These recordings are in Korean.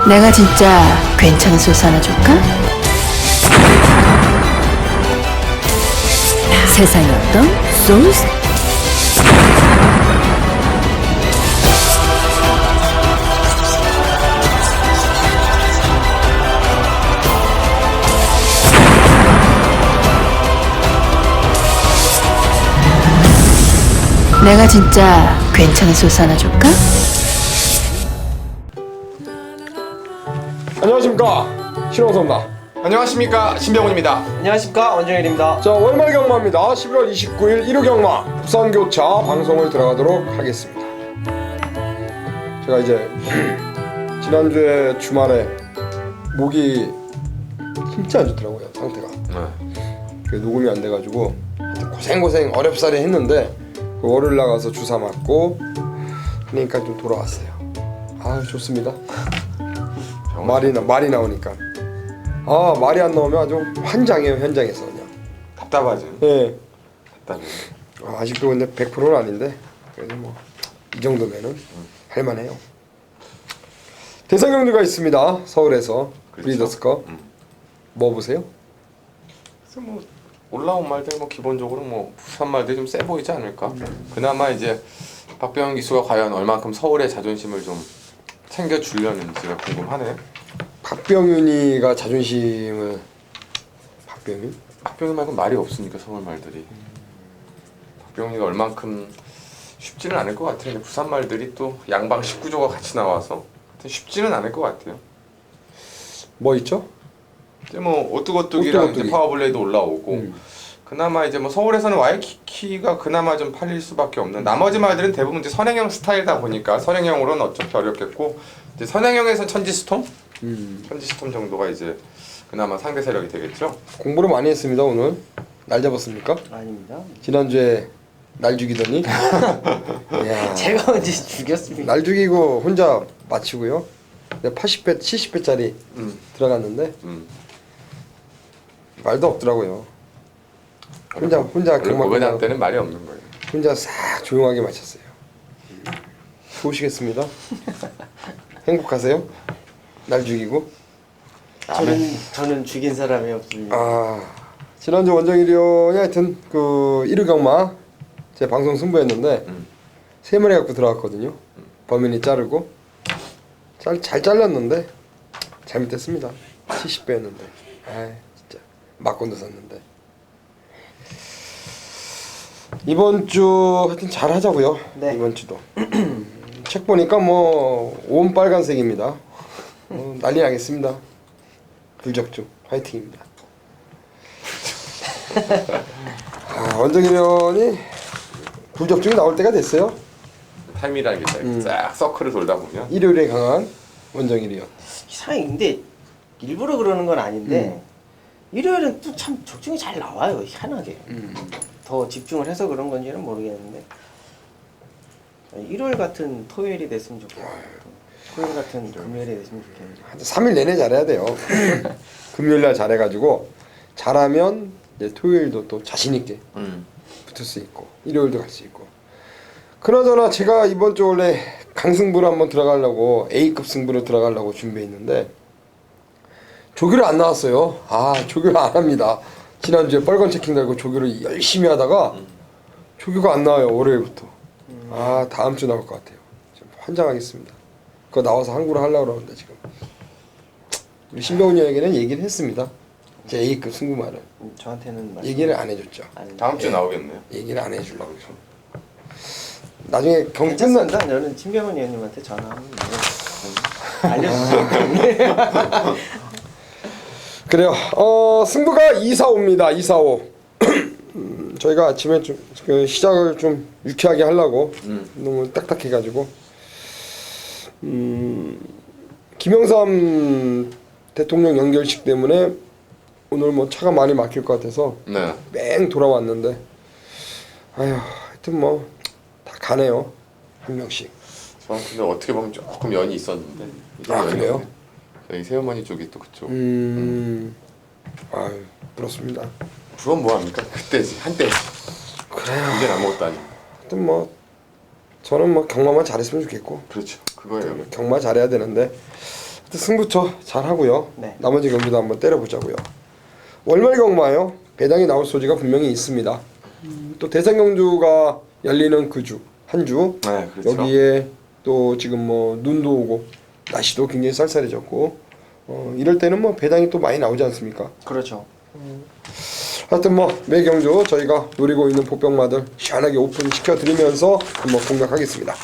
내가 진짜 괜찮은 소스 하나 줄까? 세상에 어떤 소스? 내가 진짜 괜찮은 소스 하나 줄까? 안녕하십니까, 신홍서입니다. 안녕하십니까, 신병훈입니다. 안녕하십니까, 원정일입니다. 자, 월말 경마입니다. 11월 29일 일요 경마 부산교차 방송을 들어가도록 하겠습니다. 제가 이제 지난주에 주말에 목이 진짜 안 좋더라고요, 상태가. 그 녹음이 안 돼가지고 고생고생 어렵사리 했는데 그 월요일 나가서 주사 맞고 하니까 좀 돌아왔어요. 아, 좋습니다. 말이 나오니까. 아, 말이 안 나오면 아주 환장해요, 현장에서 그냥. 답답하죠. 예. 답답해. 아직도 근데 100%는 아닌데 그래도 뭐 이 정도면은 할만해요. 대상 경주가 있습니다. 서울에서. 그렇죠. 브리더스컵. 뭐 보세요? 그래서 뭐 올라온 말들 뭐 기본적으로 뭐 부산 말들 좀 세 보이지 않을까. 그나마 이제 박병현 기수가 과연 얼만큼 서울의 자존심을 좀 챙겨주려는지가 궁금하네. 박병윤이가 자존심을 박병윤? 박병현 말고 말이 없으니까 서울 말들이. 박병현이가 얼만큼 쉽지는 않을 것 같아요. 근데 부산 말들이 또 양방 19조가 같이 나와서 쉽지는 않을 것 같아요. 뭐 있죠? 이제 뭐 오뚜거뚜기랑 오뚜거뚜기. 이제 파워블레이드 올라오고 그나마 이제 뭐 서울에서는 와이키키가 그나마 좀 팔릴 수밖에 없는, 나머지 말들은 대부분 이제 선행형 스타일이다 보니까 선행형으로는 어차피 어렵겠고, 이제 선행형에서 천지스톰? 천지스톰 정도가 이제 그나마 상대 세력이 되겠죠. 공부를 많이 했습니다. 오늘 날 잡았습니까? 아닙니다. 지난주에 날 죽이더니 이야, 제가 언제 죽였습니까? 날 죽이고 혼자 마치고요. 내가 80배, 70배짜리 들어갔는데 말도 없더라고요. 혼자 원래 경마 고배당 끝나고 때는 말이 없는 거예요. 혼자 싹 조용하게 마쳤어요. 좋으시겠습니다. 행복하세요? 날 죽이고. 저는 죽인 사람이 없습니다. 아, 지난주 원정일이요. 하여튼 그 1위 경마 제 방송 승부했는데 세 마리 갖고 들어갔거든요. 범인이 자르고 잘 잘랐는데 잘못했습니다. 70배였는데. 아, 진짜 막건도 샀는데. 이번 주 하여튼 잘 하자고요. 네. 이번 주도. 책 보니까 뭐 온 빨간색입니다. 난리 나겠습니다. 불적중 화이팅입니다. 아, 원정일련이 불적중이 나올 때가 됐어요. 타임이라는 게 쫙 서클을 돌다 보면 일요일에 강한 원정일이요. 이상하게 근데 일부러 그러는 건 아닌데 일요일은 또 참 적중이 잘 나와요. 희한하게. 더 집중을 해서 그런 건지는 모르겠는데 일요일 같은 토요일이 됐으면 좋겠고 토요일 같은 금요일이 됐으면 좋겠는데. 한 3일 내내 잘해야 돼요. 금요일날 잘해가지고 잘하면 이제 토요일도 또 자신 있게 붙을 수 있고 일요일도 갈 수 있고. 그나저나 제가 이번 주 원래 강승부로 한번 들어가려고 A급 승부로 들어가려고 준비했는데 조교를 안 나왔어요. 아, 조교를 안 합니다. 지난주에 빨간 체킹 달고 조교를 열심히 하다가 조교가 안 나와요. 월요일부터. 아, 다음 주 나올 것 같아요. 좀 환장하겠습니다. 그거 나와서 항구를 하려고 그러는데 지금 우리 신병훈 형에게는 얘기를 했습니다. 제 A급 승부말을 저한테는 얘기를 안 해줬죠. 다음 주 나오겠네요. 얘기를 안 해주려고. 나중에 경 끝난 괜찮습니다. 저는 친병훈 의원님한테 전화하면 알려주세요. 그래요. 승부가 245입니다. 245. 저희가 아침에 좀 그 시작을 좀 유쾌하게 하려고 너무 딱딱해가지고 김영삼 대통령 연결식 때문에 오늘 뭐 차가 많이 막힐 것 같아서 네. 뺑 돌아왔는데 아휴, 하여튼 뭐 다 가네요. 한 명씩. 저는 근데 어떻게 보면 조금 연이 있었는데. 아, 연이 그래요? 없네. 저희 새어머니 쪽이 또 그쪽. 아유, 부럽습니다. 그건 뭐합니까? 그때지, 한때. 그래요. 이제 아무것도 아니고. 하여튼 뭐 저는 뭐 경마만 잘했으면 좋겠고 그렇죠. 그거예요. 경마 잘해야 되는데 승부처 잘 하고요. 네. 나머지 경기도 한번 때려보자고요. 월말 경마요. 배당이 나올 소지가 분명히 있습니다. 또 대상 경주가 열리는 그 주, 한 주. 네, 그렇죠. 여기에 또 지금 뭐 눈도 오고 날씨도 굉장히 쌀쌀해졌고 이럴 때는 뭐 배당이 또 많이 나오지 않습니까? 그렇죠. 하여튼 뭐 매 경주 저희가 노리고 있는 복병마들 시원하게 오픈 시켜드리면서 한번 공략하겠습니다.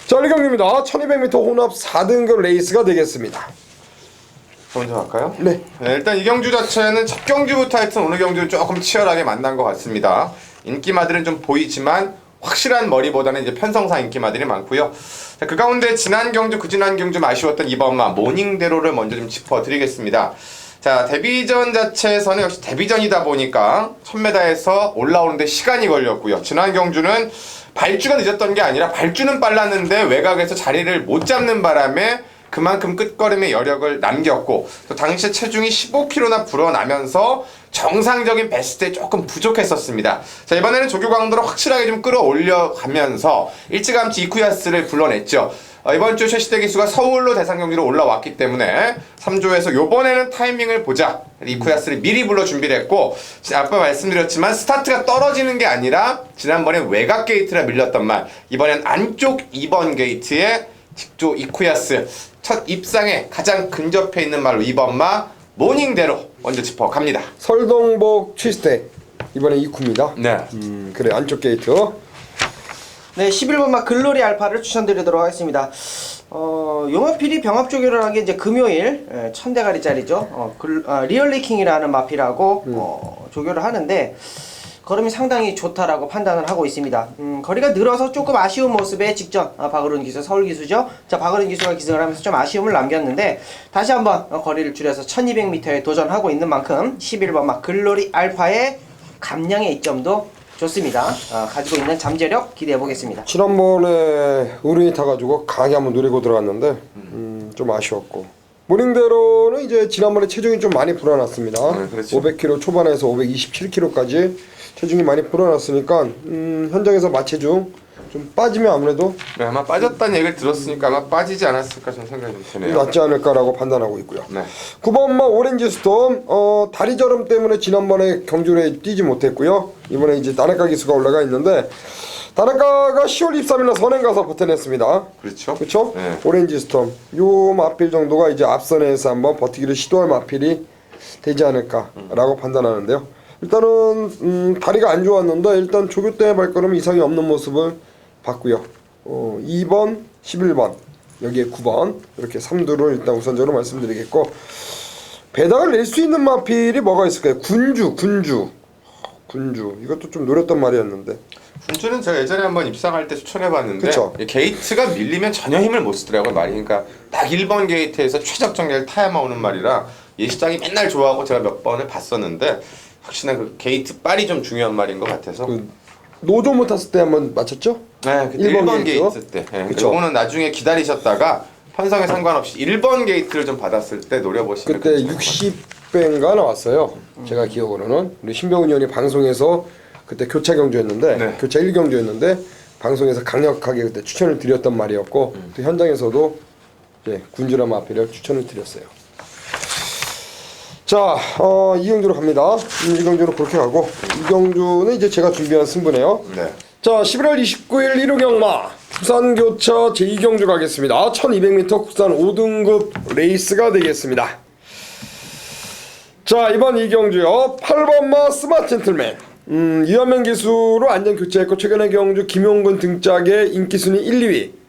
자, 1경기입니다. 1200m 혼합 4등급 레이스가 되겠습니다. 먼저 갈까요? 네. 일단 이 경주 자체는 첫 경주부터 하여튼 오늘 경주는 조금 치열하게 만난 것 같습니다. 인기마들은 좀 보이지만 확실한 머리보다는 이제 편성상 인기마들이 많고요. 자, 그 가운데 지난 경주, 그지난 경주 좀 아쉬웠던 이번마 모닝대로를 먼저 좀 짚어드리겠습니다. 자, 데뷔전 자체에서는 역시 데뷔전이다 보니까 1000m에서 올라오는데 시간이 걸렸고요. 지난 경주는 발주가 늦었던 게 아니라 발주는 빨랐는데 외곽에서 자리를 못 잡는 바람에 그만큼 끝걸음의 여력을 남겼고 또 당시 체중이 15kg나 불어나면서 정상적인 베스트에 조금 부족했었습니다. 자, 이번에는 조교 강도를 확실하게 좀 끌어올려 가면서 일찌감치 이쿠야스를 불러냈죠. 이번 주 최시대 기수가 서울로 대상 경기로 올라왔기 때문에 3조에서 요번에는 타이밍을 보자 이쿠야스를 미리 불러 준비를 했고, 아까 말씀드렸지만 스타트가 떨어지는 게 아니라 지난번에 외곽 게이트라 밀렸던 말, 이번엔 안쪽 2번 게이트에 직조 이쿠야스 첫 입상에 가장 근접해 있는 말로 2번마 모닝대로 먼저 짚어갑니다. 설동복 취스테 이번에 2쿠입니다. 네. 그래 안쪽 게이트. 네, 11번마 글로리 알파를 추천드리도록 하겠습니다. 용어필이 병합 조교를 한 게 이제 금요일 1000대가리짜리죠. 리얼리킹이라는 마필하고 조교를 하는데 걸음이 상당히 좋다라고 판단을 하고 있습니다. 거리가 늘어서 조금 아쉬운 모습에 직전 박어른 기수, 서울 기수죠. 자, 박어른 기수가 기승을 하면서 좀 아쉬움을 남겼는데 다시 한번 거리를 줄여서 1200m에 도전하고 있는 만큼 11번마 글로리 알파의 감량의 이점도 좋습니다. 가지고 있는 잠재력 기대해 보겠습니다. 지난번에 우른이 타가지고 강하게 한번 노리고 들어갔는데 좀 아쉬웠고, 모닝대로는 이제 지난번에 체중이 좀 많이 불어났습니다. 네, 그렇죠. 500kg 초반에서 527kg까지 체중이 많이 불어났으니까 현장에서 마체중 좀 빠지면 아무래도 네, 아마 빠졌다는 얘기를 들었으니까 아마 빠지지 않았을까 저는 생각이 좀 드네요. 낫지 않을까라고 판단하고 있고요. 네. 9번마 오렌지 스톰 다리 저름 때문에 지난번에 경주에 뛰지 못했고요. 이번에 이제 다나카 기수가 올라가 있는데 다나카가 10월 23일날 선행 가서 버텨냈습니다. 그렇죠. 그렇죠? 네. 오렌지 스톰 요 마필 정도가 이제 앞선에서 한번 버티기를 시도할 마필이 되지 않을까라고 판단하는데요. 일단은 다리가 안 좋았는데 일단 조교 때 발걸음 이상이 없는 모습을 봤고요. 2번, 11번, 여기에 9번 이렇게 3두를 일단 우선적으로 말씀드리겠고, 배당을 낼 수 있는 마필이 뭐가 있을까요? 군주 이것도 좀 노렸던 말이었는데 군주는 제가 예전에 한번 입상할 때 추천해봤는데 그쵸. 이 게이트가 밀리면 전혀 힘을 못 쓰더라고요 말이. 그러니까 딱 1번 게이트에서 최적 정렬 타야만 오는 말이라 예시장이 맨날 좋아하고 제가 몇 번을 봤었는데 혹시나 그 게이트 빨이 좀 중요한 말인 것 같아서 노조 못 탔을 때 한번 맞췄죠? 네, 그때 1번 게이트 때. 네, 그쵸. 이거는 나중에 기다리셨다가 편성에 상관없이 1번 게이트를 좀 받았을 때 노려보시면 그때 괜찮을 것 같아요. 60배인가 나왔어요. 제가 기억으로는 우리 신병훈 의원이 방송에서 그때 교차 경주였는데 네. 교차 1경주였는데 방송에서 강력하게 그때 추천을 드렸던 말이었고 또 현장에서도 이제 군주라 마필을 추천을 드렸어요. 자, 이경주로 갑니다. 이경주로 그렇게 가고 이경주는 이제 제가 준비한 승부네요. 네. 자, 11월 29일 1호 경마 부산교차 제2경주 가겠습니다. 1200m 국산 5등급 레이스가 되겠습니다. 자, 이번 이경주요 8번마 스마트 젠틀맨 유현명 기수로 안전 교체했고 최근의 경주 김용근 등짝의 인기순위 1, 2위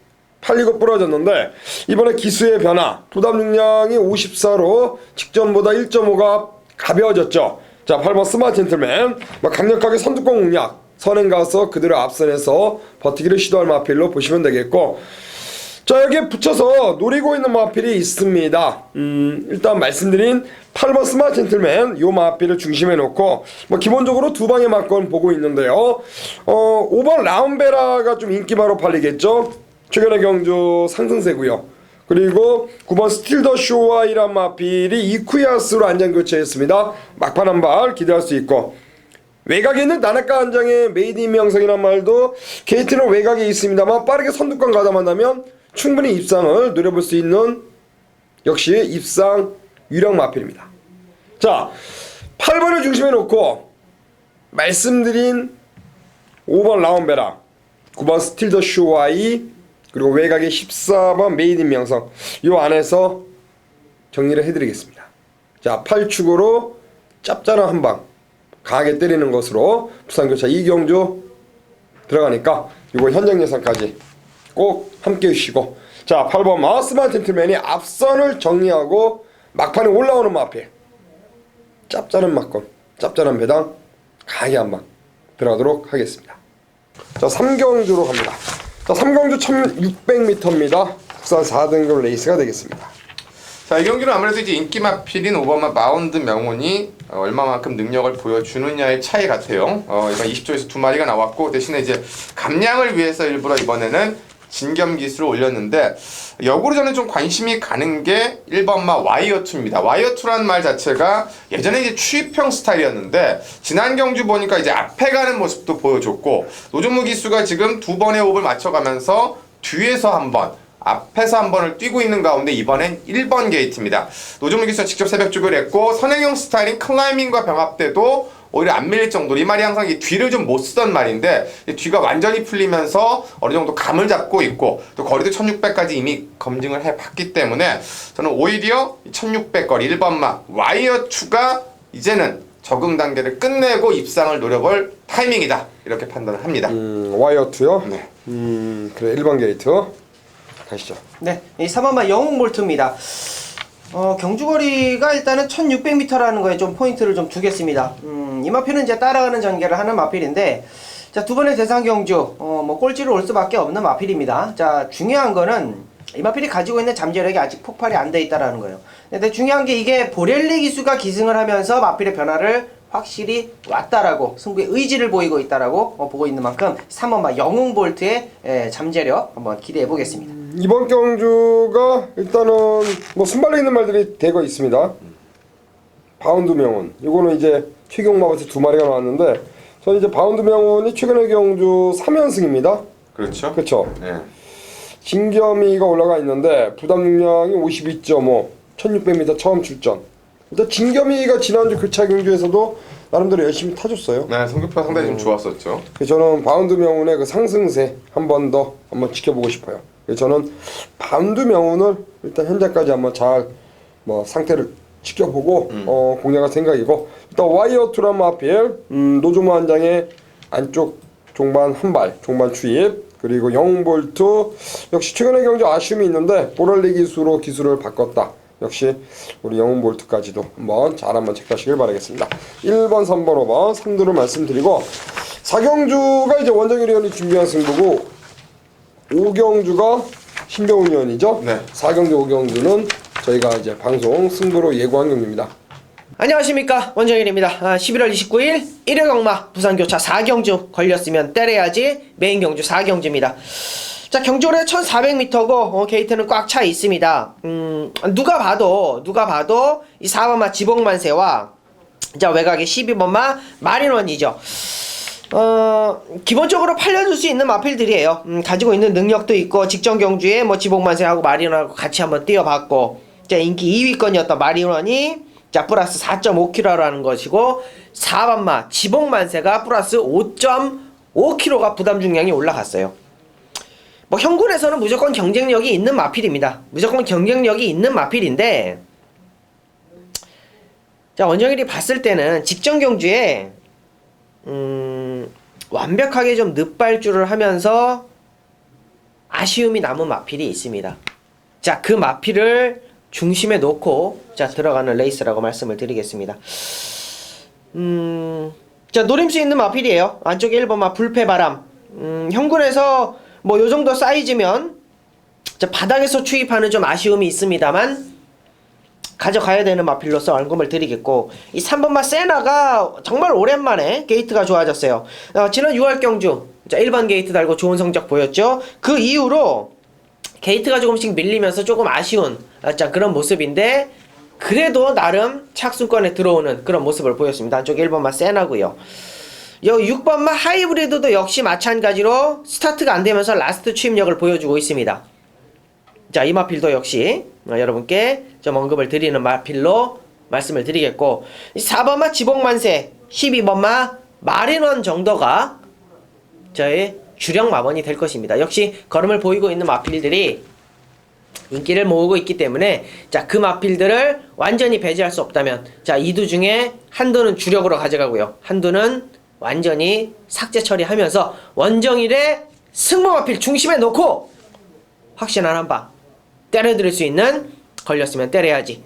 8리고 부러졌는데 이번에 기수의 변화 부담 중량이 54로 직전보다 1.5가 가벼워졌죠. 자, 8번 스마트 젠틀맨 강력하게 선두권 공략 선행 가서 그대로 앞선에서 버티기를 시도할 마필로 보시면 되겠고, 자, 여기에 붙여서 노리고 있는 마필이 있습니다. 일단 말씀드린 8번 스마트 젠틀맨 요 마필을 중심에 놓고 뭐 기본적으로 두 방의 막건 보고 있는데요. 5번 라운베라가 좀 인기마로 팔리겠죠. 최근의 경주 상승세고요. 그리고 9번 스틸 더 쇼와이란 마필이 이쿠야스로 안전 교체했습니다. 막판 한 발 기대할 수 있고, 외곽에 있는 나나카 안장의 메이드 인 명성이란 말도 게이트는 외곽에 있습니다만 빠르게 선두권 가담한다면 충분히 입상을 노려볼 수 있는 역시 입상 유력 마필입니다. 자, 8번을 중심에 놓고 말씀드린 5번 라운베라, 9번 스틸 더 쇼와이, 그리고 외곽의 14번 메이드 인 명성, 요 안에서 정리를 해드리겠습니다. 자, 8축으로 짭짤한 한방 강하게 때리는 것으로 부산교차 이경주 들어가니까 이거 현장 예상까지 꼭 함께 해주시고, 자, 8번 마우스만 젠틀맨이 앞선을 정리하고 막판에 올라오는 마필, 짭짤한 막건, 짭짤한 배당 강하게 한방 들어가도록 하겠습니다. 자, 3경주로 갑니다. 자, 3경주 1600m입니다. 국산 4등급 레이스가 되겠습니다. 자, 이 경기는 아무래도 이제 인기 마필인 5번 마운드 명운이 얼마만큼 능력을 보여주느냐의 차이 같아요. 이번 20조에서 2마리가 나왔고, 대신에 이제 감량을 위해서 일부러 이번에는 진겸 기술을 올렸는데, 역으로 저는 좀 관심이 가는 게 1번마 와이어2입니다. 와이어2라는 말 자체가 예전에 이제 추입형 스타일이었는데, 지난 경주 보니까 이제 앞에 가는 모습도 보여줬고, 노준무 기수가 지금 2번의 호흡을 맞춰가면서 뒤에서 한 번, 앞에서 한 번을 뛰고 있는 가운데 이번엔 1번 게이트입니다. 노준무 기수가 직접 새벽죽을 했고, 선행형 스타일인 클라이밍과 병합돼도 오히려 안 밀릴 정도로, 이 말이 항상 이 뒤를 좀 못 쓰던 말인데 뒤가 완전히 풀리면서 어느 정도 감을 잡고 있고, 또 거리도 1600까지 이미 검증을 해봤기 때문에 저는 오히려 1600 거리 1번마 와이어2가 이제는 적응 단계를 끝내고 입상을 노려볼 타이밍이다, 이렇게 판단을 합니다. 와이어2요? 네. 그래, 1번 게이트 가시죠. 네, 이 3번마 영웅볼트입니다. 경주거리가 일단은 1600m라는 거에 좀 포인트를 좀 두겠습니다. 이 마필은 이제 따라가는 전개를 하는 마필인데, 자, 두 번의 대상 경주, 뭐 꼴찌로 올 수밖에 없는 마필입니다. 자, 중요한 거는 이 마필이 가지고 있는 잠재력이 아직 폭발이 안 돼 있다라는 거예요. 근데 중요한 게 이게 보렐리 기수가 기승을 하면서 마필의 변화를 확실히 왔다라고, 승부의 의지를 보이고 있다라고 보고 있는 만큼 3번마 영웅볼트의 잠재력 한번 기대해 보겠습니다. 이번 경주가 일단은 뭐 순발력 있는 말들이 되고 있습니다. 바운드 명운, 이거는 이제 최경마부터 2마리가 나왔는데, 저는 이제 바운드 명운이 최근의 경주 3연승입니다. 그렇죠? 그렇죠. 네. 진겸이가 올라가 있는데 부담 능량이 52.5, 1600m 처음 출전. 일단 진겸이가 지난주 교차 경주에서도 나름대로 열심히 타줬어요. 네, 성적표가 상당히 좀 좋았었죠. 그래서 저는 바운드 명운의 그 상승세 한번 지켜보고 싶어요. 그래서 저는 바운드 명운을 일단 현재까지 한번 잘 뭐 상태를 지켜보고 공략할 생각이고, 일단 와이어2란 마필, 노조무 한 장의 안쪽 종반 한발, 종반 추입, 그리고 영웅볼트, 역시 최근의 경주 아쉬움이 있는데 보랄리 기수로 기술을 바꿨다. 역시 우리 영웅볼트까지도 한번 체크하시길 바라겠습니다. 1번, 3번, 5번 3두를 말씀드리고, 4경주가 이제 원정일 의원이 준비한 승부고 5경주가 신병훈 의원이죠. 네. 4경주, 5경주는 저희가 이제 방송 승부로 예고한 경기입니다. 안녕하십니까, 원정일입니다. 11월 29일 일요경마 부산교차 4경주 걸렸으면 때려야지 메인 경주 4경주입니다. 자, 경주는 1400m고 게이트는 꽉 차 있습니다. 누가 봐도 이 4번마 지복만세와 자, 외곽의 12번마 마린원이죠. 기본적으로 팔려줄 수 있는 마필들이에요. 가지고 있는 능력도 있고, 직전 경주에 뭐 지복만세하고 마린원하고 같이 한번 뛰어봤고, 자, 인기 2위권이었던 마린원이 자 플러스 4.5kg라는 것이고, 4번마 지복만세가 플러스 5.5kg가 부담 중량이 올라갔어요. 뭐 현군에서는 무조건 경쟁력이 있는 마필입니다. 무조건 경쟁력이 있는 마필인데, 자, 원정일이 봤을 때는 직전 경주에 완벽하게 좀 늦발주를 하면서 아쉬움이 남은 마필이 있습니다. 자, 그 마필을 중심에 놓고 자 들어가는 레이스라고 말씀을 드리겠습니다. 자, 노림 수 있는 마필이에요. 안쪽에 1번마 불패바람. 현군에서 뭐 요정도 사이즈면 자 바닥에서 추입하는 좀 아쉬움이 있습니다만 가져가야 되는 마필로서 언급을 드리겠고, 이 3번마 세나가 정말 오랜만에 게이트가 좋아졌어요. 지난 6월 경주 자 1번 게이트 달고 좋은 성적 보였죠. 그 이후로 게이트가 조금씩 밀리면서 조금 아쉬운 자 그런 모습인데, 그래도 나름 착순권에 들어오는 그런 모습을 보였습니다. 안쪽에 1번마 세나고요. 여기 6번마 하이브리드도 역시 마찬가지로 스타트가 안되면서 라스트 추입력을 보여주고 있습니다. 자, 이 마필도 역시 여러분께 좀 언급을 드리는 마필로 말씀을 드리겠고, 이 4번마 지복만세, 12번마 마린원 정도가 저의 주력 마번이 될 것입니다. 역시 걸음을 보이고 있는 마필들이 인기를 모으고 있기 때문에, 자, 그 마필들을 완전히 배제할 수 없다면, 자, 이 두 중에 한두는 주력으로 가져가고요, 한두는 완전히 삭제 처리하면서 원정일의 승부 마필 중심에 놓고 확실한 한방 때려드릴 수 있는, 걸렸으면 때려야지,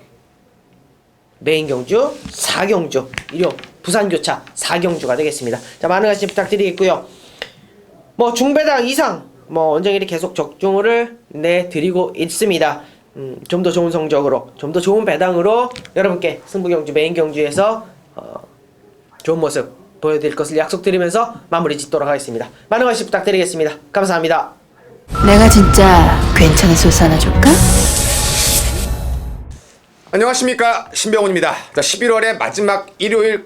메인 경주 4경주 일요 부산교차 4경주가 되겠습니다. 자, 많은 관심 부탁드리겠고요. 뭐 중배당 이상 뭐 원정일이 계속 적중을 내드리고 있습니다. 좀 더 좋은 성적으로, 좀 더 좋은 배당으로 여러분께 승부경주 메인 경주에서 좋은 모습 보여드릴 것을 약속드리면서 마무리 짓도록 하겠습니다. 많은 관심 부탁드리겠습니다. 감사합니다. 내가 진짜 괜찮은 소스 하나 줄까? 안녕하십니까, 신병훈입니다. 자, 11월의 마지막 일요일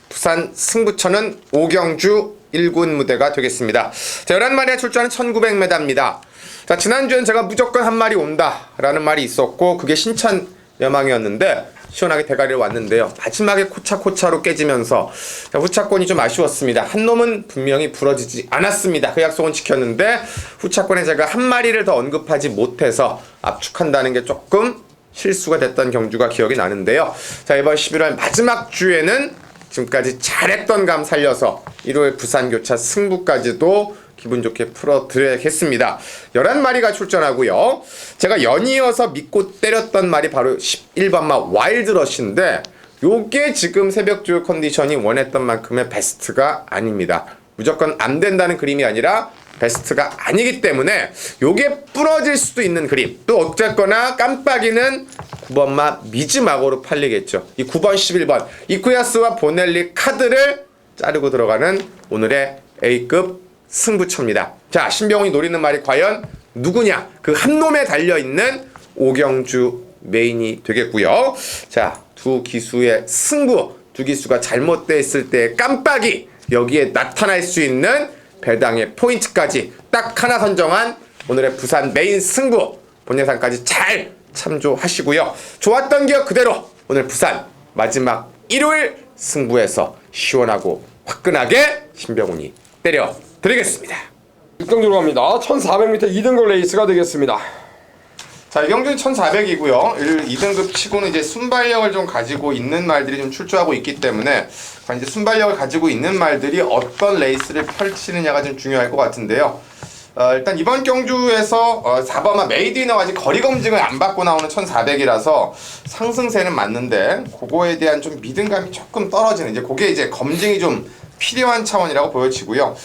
부산 승부처는 오경주 1군 무대가 되겠습니다. 자, 11마리에 출전하는 1900m입니다. 자, 지난주엔 제가 무조건 한 마리 온다 라는 말이 있었고, 그게 신천 여망이었는데 시원하게 대가리를 왔는데요, 마지막에 코차코차로 깨지면서 자, 후차권이 좀 아쉬웠습니다. 한 놈은 분명히 부러지지 않았습니다. 그 약속은 지켰는데 후차권에 제가 한 마리를 더 언급하지 못해서 압축한다는 게 조금 실수가 됐던 경주가 기억이 나는데요. 자, 이번 11월 마지막 주에는 지금까지 잘했던 감 살려서 일요일 부산교차 승부까지도 기분 좋게 풀어드려야겠습니다. 11마리가 출전하고요. 제가 연이어서 믿고 때렸던 말이 바로 11번마 와일드러시인데, 요게 지금 새벽주 컨디션이 원했던 만큼의 베스트가 아닙니다. 무조건 안 된다는 그림이 아니라 베스트가 아니기 때문에 요게 부러질 수도 있는 그림. 또 어쨌거나 깜빡이는 9번마 미즈마고로 팔리겠죠. 이 9번 11번 이쿠야스와 보넬리 카드를 자르고 들어가는 오늘의 A급 승부처입니다. 자, 신병훈이 노리는 말이 과연 누구냐? 그 한 놈에 달려있는 오경주 메인이 되겠고요. 자, 두 기수의 승부, 두 기수가 잘못되어 있을 때의 깜빡이, 여기에 나타날 수 있는 배당의 포인트까지 딱 하나 선정한 오늘의 부산 메인 승부, 본 예상까지 잘 참조하시고요. 좋았던 기억 그대로 오늘 부산 마지막 일요일 승부에서 시원하고 화끈하게 신병훈이 때려 드리겠습니다. 6경주로 갑니다. 1400m 2등급 레이스가 되겠습니다. 자, 이 경주는 1400이고요. 2등급 치고는 이제 순발력을 좀 가지고 있는 말들이 좀 출조하고 있기 때문에, 이제 순발력을 가지고 있는 말들이 어떤 레이스를 펼치느냐가 좀 중요할 것 같은데요. 일단 이번 경주에서 4번마 메이드위너가 아직 거리 검증을 안 받고 나오는 1400이라서 상승세는 맞는데, 그거에 대한 좀 믿음감이 조금 떨어지는, 이제 그게 이제 검증이 좀 필요한 차원이라고 보여지고요.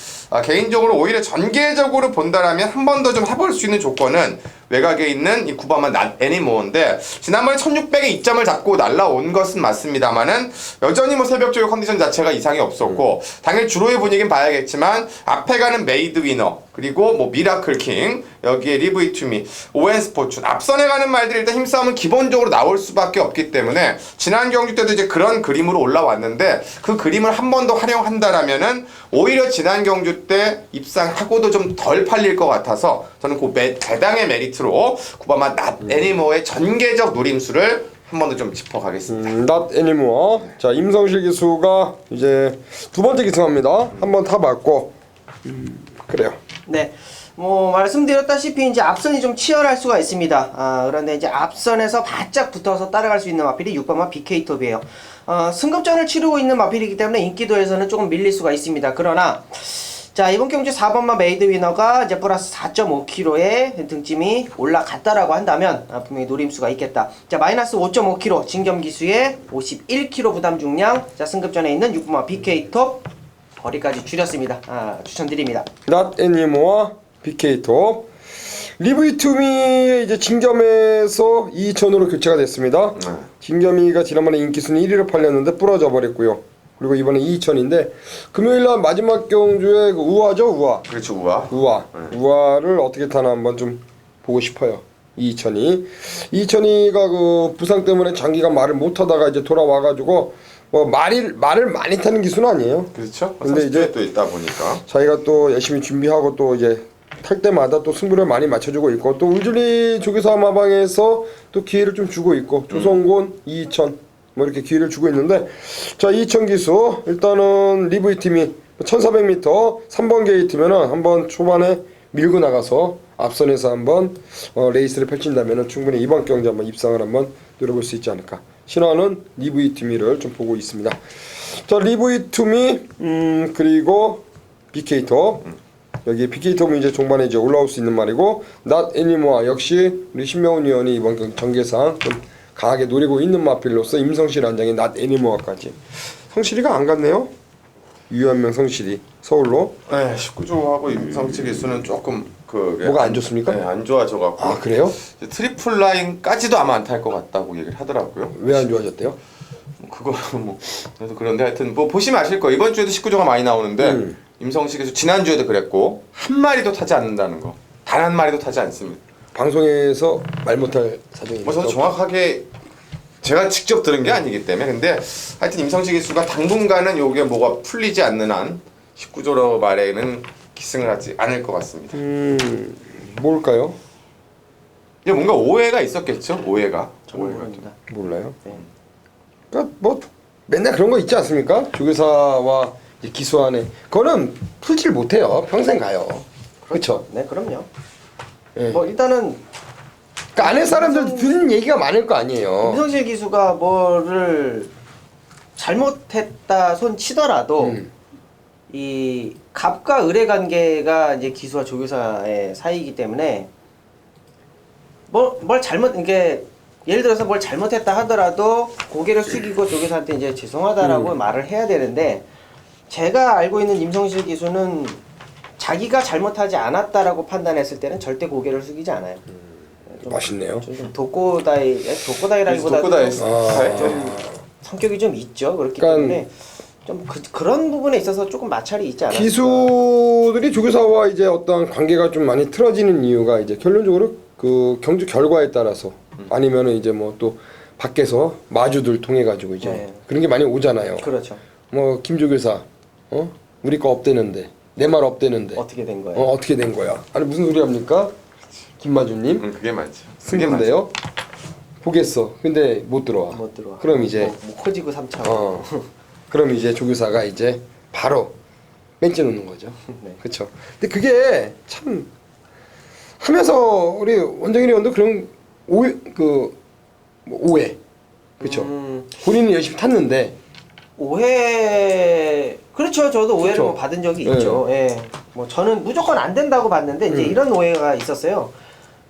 개인적으로 오히려 전개적으로 본다라면 한 번 더 좀 해볼 수 있는 조건은 외곽에 있는 이 9번만 낫 애니모어인데, 지난번에 1600에 이점을 잡고 날라온 것은 맞습니다만은 여전히 뭐 새벽조의 컨디션 자체가 이상이 없었고, 당연히 주로의 분위기는 봐야겠지만 앞에 가는 메이드 위너, 그리고 뭐 미라클킹, 여기에 리브이 투미, 오엔 스포츠, 앞선에 가는 말들이 일단 힘싸움은 기본적으로 나올 수밖에 없기 때문에, 지난 경주 때도 이제 그런 그림으로 올라왔는데, 그 그림을 한 번 더 활용한다라면은 오히려 지난 경주 때 입상하고도 좀 덜 팔릴 것 같아서, 저는 그 배당의 메리트로 9번마 낫 애니모어의 전개적 노림수를 한 번 더 좀 짚어가겠습니다. 낫 애니모어. 자, 임성실 기수가 이제 두 번째 기승합니다. 한번 타봤고, 그래요. 네, 뭐 말씀드렸다시피 이제 앞선이 좀 치열할 수가 있습니다. 그런데 이제 앞선에서 바짝 붙어서 따라갈 수 있는 마필이 6번마 BK톱이에요. 승급전을 치르고 있는 마필이기 때문에 인기도에서는 조금 밀릴 수가 있습니다. 그러나 자, 이번 경주 4번마 메이드 위너가 이제 플러스 4.5kg의 등짐이 올라갔다라고 한다면 분명히 노림수가 있겠다. 자, 마이너스 5.5kg 진겸 기수의 51kg 부담 중량. 자, 승급전에 있는 6번마 BK톱 거리까지 줄였습니다. 추천드립니다. 낫 애니모어 BK톱. 리브이투미 이제 진겸에서 2,000으로 교체가 됐습니다. 진겸이가 지난번에 인기순위 1위로 팔렸는데 부러져 버렸고요. 그리고 이번에 2,000인데 금요일날 마지막 경주에 그 우아죠, 우아. 그렇죠, 우아. 우아를 어떻게 타나 한번 좀 보고 싶어요. 2,002가 그 부상 때문에 장기간 말을 못 하다가 이제 돌아와가지고 뭐 말을 많이 타는 기수는 아니에요. 그렇죠. 근데 이제 또 있다 보니까 자기가 또 열심히 준비하고 또 이제 탈 때마다 또 승부를 많이 맞춰주고 있고 또 울줄리 조교사 마방에서 또 기회를 좀 주고 있고 조성곤, 이희천 뭐 이렇게 기회를 주고 있는데 자 이희천 기수 일단은 리브이 팀이 1400m 3번 게이트면은 한번 초반에 밀고 나가서 앞선에서 한번 레이스를 펼친다면은 충분히 이번 경기 한번 입상을 한번 노려볼 수 있지 않을까. 신화는 리브이 팀이를 좀 보고 있습니다. 자 리브이 투미 그리고 비케이터 여기 비케이터는 이제 종반에 이제 올라올 수 있는 말이고 낫 애니모아 역시 우리 신명훈 위원이 이번 전개상 좀 강하게 노리고 있는 마필로서 임성실 안장이 낫 애니모아까지 성실이가 안 갔네요. 유한명 성실이 서울로. 네, 19조하고 임성식 기수는 조금 뭐가 안 좋습니까? 네, 안 좋아져갖고. 아 그래요? 트리플 라인까지도 아마 안 탈 것 같다고 얘기를 하더라고요. 왜 안 좋아졌대요? 그거는 뭐 그래도 그런데 하여튼 뭐 보시면 아실 거예요. 이번 주에도 19조가 많이 나오는데 임성식 기수 지난 주에도 그랬고 한 마리도 타지 않는다는 거. 단 한 마리도 타지 않습니다. 방송에서 말 못할 사정이. 뭐 저도 정확하게 제가 직접 들은 게 아니기 때문에 근데 하여튼 임성식 기수가 당분간은 요게 뭐가 풀리지 않는 한 19조로 말에는 기승을 하지 않을 것 같습니다. 뭘까요? 이게 뭔가 오해가 있었겠죠? 오해가. 모릅니다. 몰라요. 네. 그러니까 뭐 맨날 그런 거 있지 않습니까? 조교사와 이제 기수안에 그거는 풀질 못해요. 평생 가요. 그렇죠? 네, 그럼요. 예. 뭐 일단은 그러니까 안에 사람들 듣는 얘기가 많을 거 아니에요. 임성실 기수가 뭐를 잘못했다 손 치더라도 이 갑과 을의 관계가 이제 기수와 조교사의 사이이기 때문에 뭘 잘못 이게 예를 들어서 뭘 잘못했다 하더라도 고개를 숙이고 조교사한테 이제 죄송하다라고 말을 해야 되는데 제가 알고 있는 임성실 기수는 자기가 잘못하지 않았다라고 판단했을 때는 절대 고개를 숙이지 않아요. 좀, 맛있네요. 좀 독고다이라기보다 독고다이 스타일. 좀 성격이 좀 있죠. 그렇기 그러니까 때문에 좀 그런 부분에 있어서 조금 마찰이 있지 않았을까. 기수들이 조교사와 이제 어떤 관계가 좀 많이 틀어지는 이유가 이제 결론적으로 그 경주 결과에 따라서 아니면은 이제 뭐 또 밖에서 마주들 통해 가지고 이제 네. 그런 게 많이 오잖아요. 그렇죠. 뭐 김조교사 우리 거 없대는데 내 말 없대는데 어떻게 된 거예요? 어떻게 된 거야? 아니 무슨 소리 합니까? 김마주님 그게 맞죠. 승부인데요. 보겠어. 근데 못 들어와. 못 들어와. 그럼 이제 뭐 코지구 3차. 그럼 이제 조교사가 이제 바로 벤치 놓는 거죠. 네. 그렇죠. 근데 그게 참 하면서 우리 원정일이 원도 그런 오해 뭐 오해 그렇죠. 본인은 열심히 탔는데 오해 그렇죠. 저도 오해를 그렇죠. 뭐 받은 적이 네. 있죠. 예. 뭐 저는 무조건 안 된다고 봤는데 이제 이런 오해가 있었어요.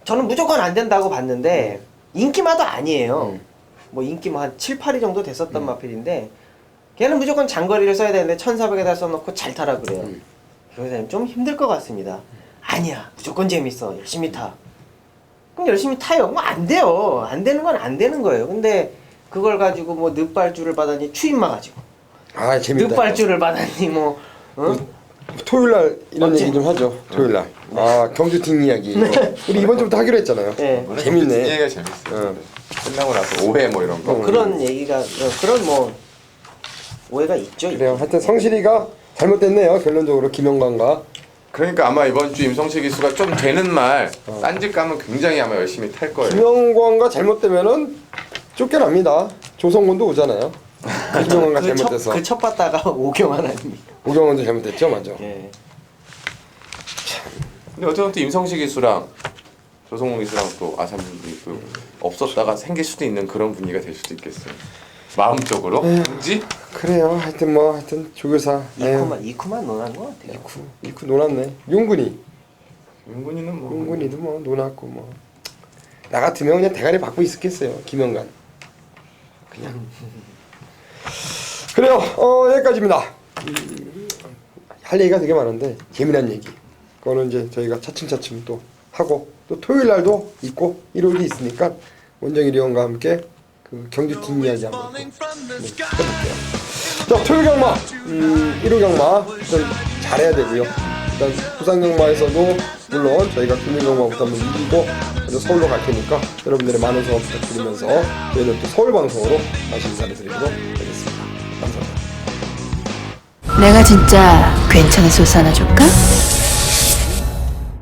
저는 무조건 안 된다고 봤는데 인기마도 아니에요. 뭐 인기 뭐 한 7, 8위 정도 됐었던 마필인데 걔는 무조건 장거리를 써야 되는데 1400에다 써놓고 잘 타라 그래요. 교사님 좀 힘들 것 같습니다. 아니야. 무조건 재밌어. 열심히 타. 그럼 열심히 타요. 뭐 안 돼요. 안 되는 건 안 되는 거예요. 근데 그걸 가지고 뭐 늪발주를 받았니 추임마 가지고 아 재밌다. 늪발주를 받았니 뭐 토요일 날 이런 멋지. 얘기 좀 하죠. 토요일 날. 아 경주 뒷이야기. 우리 이번 주부터 하기로 했잖아요. 네. 재밌네. 얘기가 재밌어요. 끝나고 나서 오해 뭐 이런 거. 뭐 그런 얘기가 그런 뭐 오해가 있죠. 그래요. 하여튼 성실이가 잘못됐네요. 결론적으로 김영관과. 그러니까 아마 이번 주 임성식 기수가 좀 되는 말 딴짓 가면 굉장히 아마 열심히 탈 거예요. 김영관과 잘못되면은 쫓겨납니다. 조성곤도 오잖아요. 김영관과 잘못돼서. 그 첫 봤다가 오경환 아닙니까? 오경원도 잘못됐죠, 맞아. 예. 근데 어쨌든 또 임성식 기수랑 조성훈 기수랑 또 아삼이 또 없었다가 생길 수도 있는 그런 분위기가 될 수도 있겠어요. 마음적으로 그지? 그래요. 하여튼 조교사. 이쿠만 논한 것 같아요. 이쿠 놀았네. 용군이. 윤군이는 뭐 용군이도 뭐 놀았고 뭐. 나 같으면 그냥 대가리 받고 있었겠어요. 김영관. 그냥. 그래요. 여기까지입니다. 할 얘기가 되게 많은데 재미난 얘기. 그거는 이제 저희가 차츰차츰 또 하고 또 토요일 날도 있고 일요일이 있으니까 원정일 의원과 함께 그 경주 뒷이야기 한번 해볼게요. 자 토요일 경마, 일요 경마 일단 잘해야 되고요. 일단 부산 경마에서도 물론 저희가 금요 경마부터 한번 이기고 그래서 서울로 갈 테니까 여러분들의 많은 성원 부탁드리면서 저희는 또 서울 방송으로 다시 인사를 드리도록 하겠습니다. 감사합니다. 내가 진짜 괜찮은 소스 하나 줄까?